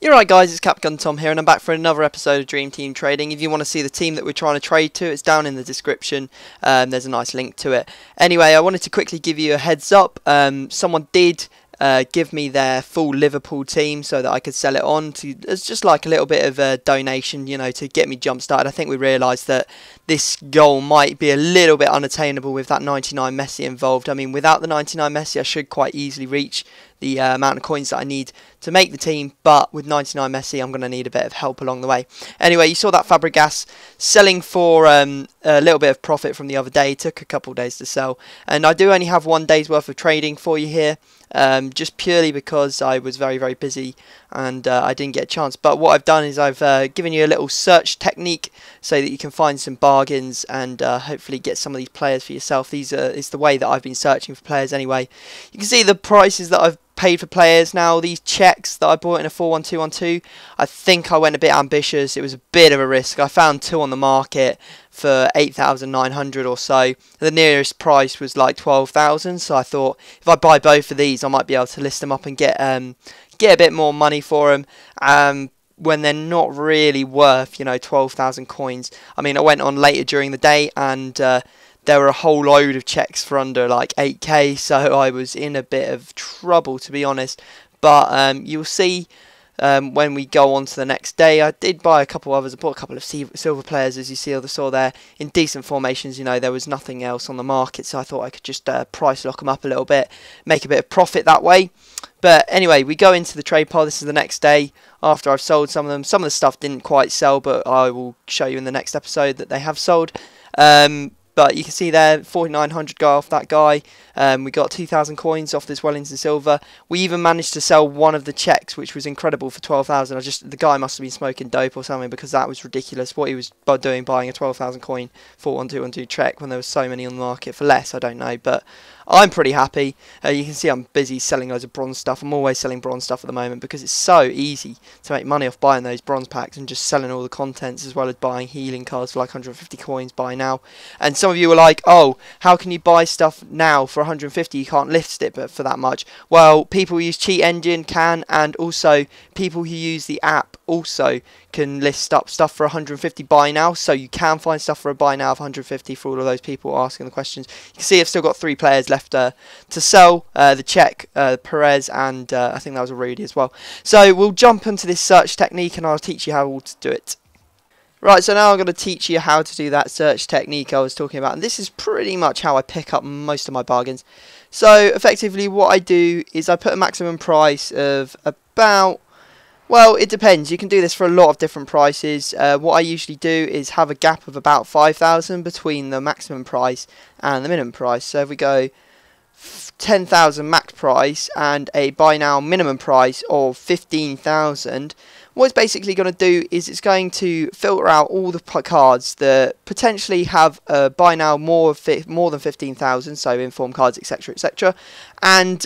You're right guys, it's CapgunTom here and I'm back for another episode of Dream Team Trading. If you want to see the team that we're trying to trade to, it's down in the description. There's a nice link to it. Anyway, I wanted to quickly give you a heads up. Someone did give me their full Liverpool team so that I could sell it on to as just like a little bit of a donation, you know, to get me jump started. I think we realised that this goal might be a little bit unattainable with that 99 Messi involved. I mean, without the 99 Messi, I should quite easily reach the amount of coins that I need to make the team, but with 99 Messi I'm going to need a bit of help along the way. Anyway, you saw that Fabregas selling for a little bit of profit from the other day. It took a couple of days to sell, and I do only have 1 day's worth of trading for you here, just purely because I was very busy and I didn't get a chance. But what I've done is I've given you a little search technique so that you can find some bargains and hopefully get some of these players for yourself. It's the way that I've been searching for players anyway. You can see the prices that I've paid for players. Now these checks that I bought in a 4-1-2-1-2, I think I went a bit ambitious. It was a bit of a risk. I found 2 on the market for 8,900 or so. The nearest price was like 12,000, so I thought if I buy both of these I might be able to list them up and get a bit more money for them, when they're not really worth, you know, 12,000 coins. I mean, I went on later during the day and there were a whole load of checks for under like 8k, so I was in a bit of trouble, to be honest. But you'll see when we go on to the next day, I did buy a couple others. I bought a couple of silver players, as you saw there, in decent formations. You know, there was nothing else on the market, so I thought I could just price lock them up a little bit, make a bit of profit that way. But anyway, we go into the trade pile. This is the next day after I've sold some of them. Some of the stuff didn't quite sell, but I will show you in the next episode that they have sold. But you can see there, 4,900 go off that guy. We got 2,000 coins off this Wellington Silver. We even managed to sell one of the checks, which was incredible, for 12,000. The guy must have been smoking dope or something, because that was ridiculous. What he was doing, buying a 12,000 coin 4-1-2-1-2 check when there was so many on the market for less, I don't know. But I'm pretty happy. You can see I'm busy selling loads of bronze stuff. I'm always selling bronze stuff at the moment because it's so easy to make money off buying those bronze packs and just selling all the contents, as well as buying healing cards for like 150 coins buy now. And some of you are like, oh, how can you buy stuff now for 150? You can't list it but for that much. Well, people who use Cheat Engine can, and also people who use the app also can list up stuff for 150 buy now, so you can find stuff for a buy now of 150 for all of those people asking the questions. You can see I've still got 3 players left to sell, the Czech, Perez, and I think that was a Rudy as well. So we'll jump into this search technique and I'll teach you how to do it. Right, so now I'm going to teach you how to do that search technique I was talking about, and this is pretty much how I pick up most of my bargains. So effectively what I do is I put a maximum price of about, well, it depends. You can do this for a lot of different prices. What I usually do is have a gap of about 5,000 between the maximum price and the minimum price. So if we go 10,000 max price and a buy now minimum price of 15,000, what it's basically going to do is it's going to filter out all the cards that potentially have a buy now more than 15,000, so inform cards, etc, and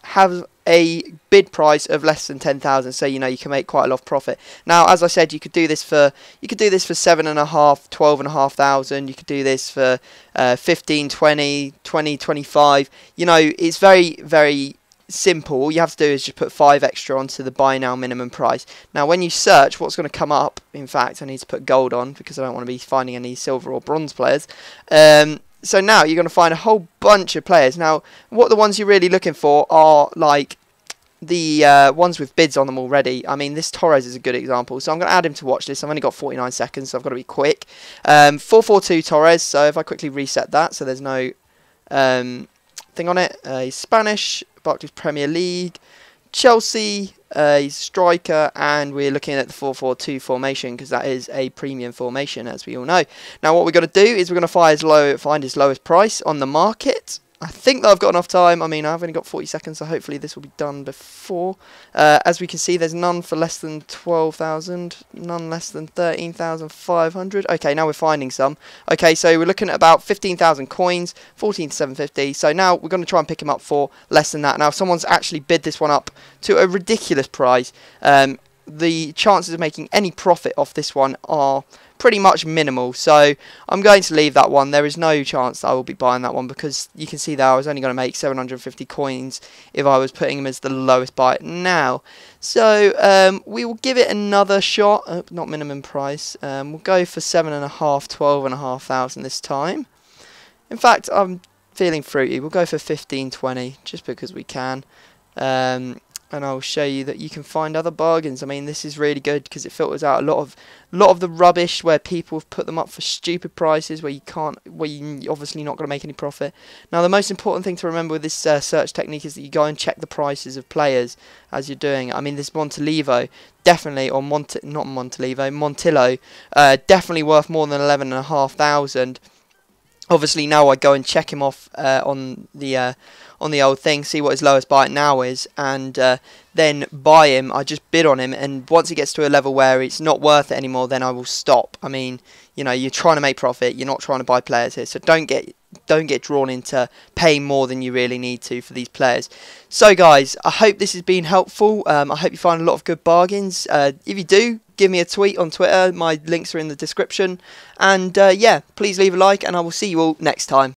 have a bid price of less than 10,000, so you know you can make quite a lot of profit. Now, as I said, you could do this for 7.5, 12,500. You could do this for 15, 20, 25. You know, it's very simple. All you have to do is just put 5 extra onto the buy now minimum price. Now when you search, what's going to come up, in fact I need to put gold on because I don't want to be finding any silver or bronze players. So now you're going to find a whole bunch of players. Now what the ones you're really looking for are like the ones with bids on them already. I mean, this Torres is a good example, so I'm going to add him to watch list. I've only got 49 seconds, so I've got to be quick. 442 Torres, so if I quickly reset that so there's no thing on it. He's Spanish, Barclays Premier League, Chelsea, he's a striker, and we're looking at the 4-4-2 formation because that is a premium formation, as we all know. Now what we're going to do is we're going to find his lowest price on the market. I think that I've got enough time. I mean, I've only got 40 seconds, so hopefully this will be done before. As we can see, there's none for less than 12,000, none less than 13,500. Okay, now we're finding some. Okay, so we're looking at about 15,000 coins, 14,750. So now we're going to try and pick him up for less than that. Now, if someone's actually bid this one up to a ridiculous price, the chances of making any profit off this one are pretty much minimal, so I'm going to leave that one. There is no chance that I will be buying that one, because you can see that I was only going to make 750 coins if I was putting him as the lowest buy now. So we will give it another shot. Not minimum price. We'll go for 7.5, 12,500 this time. In fact, I'm feeling fruity. We'll go for 15.20 just because we can. And I'll show you that you can find other bargains. I mean, this is really good because it filters out a lot of the rubbish where people have put them up for stupid prices, where you're obviously not going to make any profit. Now, the most important thing to remember with this search technique is that you go and check the prices of players as you're doing it. I mean, this Montolivo definitely, or Montillo, definitely worth more than 11,500. Obviously, now I go and check him off on the old thing, see what his lowest buy now is, and then buy him. I just bid on him, and once it gets to a level where it's not worth it anymore, then I will stop. I mean, you know, you're trying to make profit. You're not trying to buy players here, so don't get drawn into paying more than you really need to for these players. So, guys, I hope this has been helpful. I hope you find a lot of good bargains. If you do, give me a tweet on Twitter. My links are in the description. And yeah, please leave a like, and I will see you all next time.